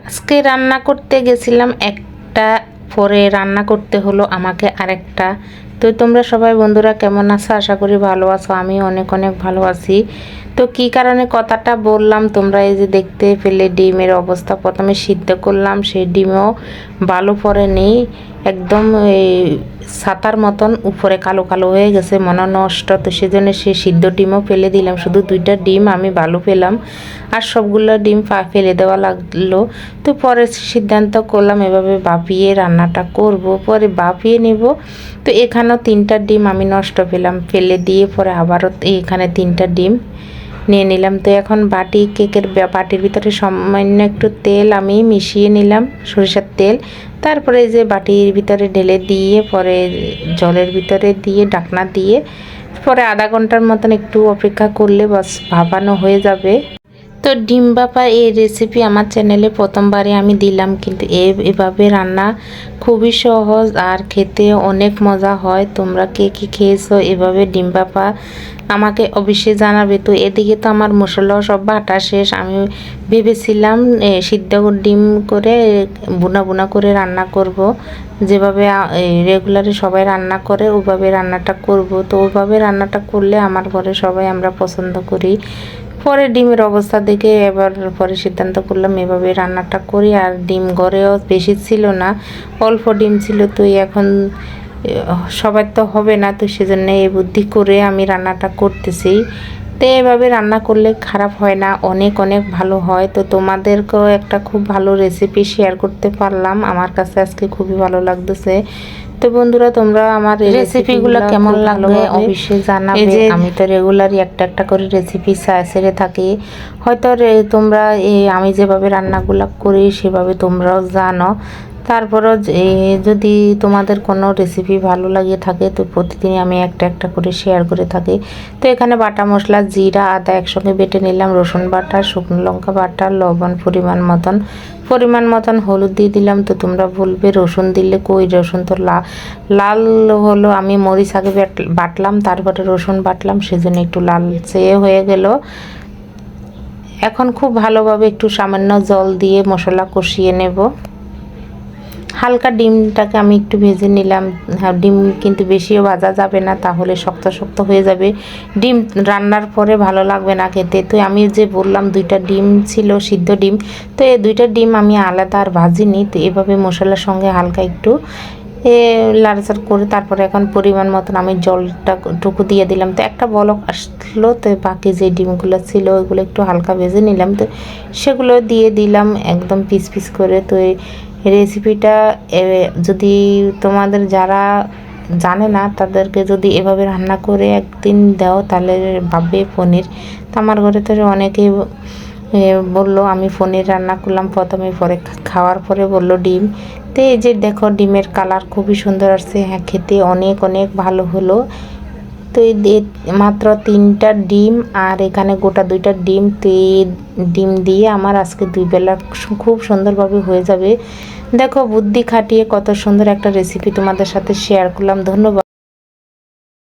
আজকে রান্না করতে গেছিলাম একটা, পরে রান্না করতে হলো আমাকে আরেকটা। তো তোমরা সবাই বন্ধুরা কেমন আছো? আশা করি ভালো আছো। আমি অনেক অনেক ভালো আছি। তো কি কারণে কথাটা বললাম তোমরা এই যে দেখতে পেলে ডিমের অবস্থা প্রথমে সিদ্ধ করলাম, সেই ডিমও ভালো পরে নেই, একদম এই ছাতার মতন উপরে কালো কালো হয়ে গেছে, মনে নষ্ট। তো সেজন্য সে সিদ্ধ ডিমও ফেলে দিলাম, শুধু 2টা ডিম আমি ভালো পেলাম আর সবগুলো ডিম ফেলে দেওয়া লাগলো। তো পরে সিদ্ধান্ত করলাম এভাবে ভাপিয়ে রান্নাটা করব, পরে ভাপিয়ে নেব। তো এখানেও 3টা ডিম আমি নষ্ট পেলাম, ফেলে দিয়ে পরে আবারও এখানে 3টা ডিম নিয়ে নিলাম। তো এখন কেকের বাটির ভিতরে সামান্য একটু তেল আমি মিশিয়ে নিলাম, সরিষার তেল। তারপরে যে বাটির ভিতরে ঢেলে দিয়ে পরে জলের ভিতরে দিয়ে ঢাকনা দিয়ে পরে আধা ঘন্টার মতন একটু অপেক্ষা করলে বাস ভাপানো হয়ে যাবে। তো ডিম ভাপা এই রেসিপি আমার চ্যানেলে প্রথমবারে আমি দিলাম, কিন্তু এভাবে রান্না খুবই সহজ আর খেতে অনেক মজা হয়। তোমরা কে কী খেয়েছো এভাবে ডিম ভাপা আমাকে অবশ্যই জানাবে। তো এদিকে তো আমার মশলাও সব বাটা শেষ। আমি ভেবেছিলাম সিদ্ধ ডিম করে বুনা বুনা করে রান্না করব, যেভাবে রেগুলারে সবাই রান্না করে ওভাবে রান্নাটা করব। তো ওভাবে রান্নাটা করলে আমার ঘরে সবাই আমরা পছন্দ করি। পরে ডিমের অবস্থা দেখে এবার পরে সিদ্ধান্ত করলাম এভাবে রান্নাটা করি। আর ডিম ঘরেও বেশি ছিল না, অল্প ডিম ছিল। তো এখন সবার তো হবে না, তো সেজন্য এই বুদ্ধি করে আমি রান্নাটা করতেছি। তো এভাবে রান্না করলে খারাপ হয় না, অনেক অনেক ভালো হয়। তো তোমাদেরকেও একটা খুব ভালো রেসিপি শেয়ার করতে পারলাম, আমার কাছে আজকে খুবই ভালো লাগতেছে। তো বন্ধুরা তোমরা আমার রেসিপিগুলো কেমন লাগবে অবশ্যই জানাবে। আমি তো রেগুলারই একটা একটা করে রেসিপি ছেড়ে থাকি, হয়তো তোমরা আমি যেভাবে রান্নাগুলো করি সেভাবে তোমরাও জানো। তারপরও যদি তোমাদের কোনো রেসিপি ভালো লাগে থাকে তো প্রতিদিনই আমি একটা একটা করে শেয়ার করে থাকি। তো এখানে বাটা মশলা জিরা আদা একসঙ্গে বেটে নিলাম, রসুন বাটা, শুকনো লঙ্কা বাটা, লবণ পরিমাণ মতন হলুদ দিয়ে দিলাম। তো তোমরা বলবে রসুন দিলে কই, রসুন তো লাল হলো, আমি মরিচ আগে বাটলাম তারপরে রসুন বাটলাম, সেজন্য একটু লালচে হয়ে গেল। এখন খুব ভালোভাবে একটু সামান্য জল দিয়ে মশলা কষিয়ে নেব। হালকা ডিমটাকে আমি একটু ভেজে নিলাম। হ্যাঁ, ডিম কিন্তু বেশিও ভাজা যাবে না, তাহলে শক্ত শক্ত হয়ে যাবে, ডিম রান্নার পরে ভালো লাগবে না খেতে। তো আমি যে বললাম 2টা ডিম ছিল সিদ্ধ ডিম, তো এই 2টা ডিম আমি আলাদা আর ভাজিনি। তো এভাবে মশলার সঙ্গে হালকা একটু লাড়াচাড়া করে তারপরে এখন পরিমাণ মতন আমি জলটা টুকু দিয়ে দিলাম। তো একটা বলক আসলো, তো বাকি যে ডিমগুলো ছিল ওইগুলো একটু হালকা ভেজে নিলাম, তো সেগুলো দিয়ে দিলাম একদম পিস পিস করে। তো এই রেসিপিটা যদি তোমাদের যারা জানে না তাদেরকে যদি এভাবে রান্না করে একদিন দাও তাহলে ভাববে পনির। তো আমার ঘরে তো অনেকেই বললো, আমি পনির রান্না করলাম প্রথমে, পরে খাওয়ার পরে বলল ডিম। তো এই যে দেখো ডিমের কালার খুবই সুন্দর আসছে, হ্যাঁ খেতে অনেক অনেক ভালো হলো। তো এই মাত্র 3টা ডিম আর এখানে গোটা 2টা ডিম, তো এই ডিম দিয়ে আমার আজকে 2 বেলা খুব সুন্দরভাবে হয়ে যাবে। দেখো বুদ্ধি খাটিয়ে কত সুন্দর একটা রেসিপি তোমাদের সাথে শেয়ার করলাম। ধন্যবাদ।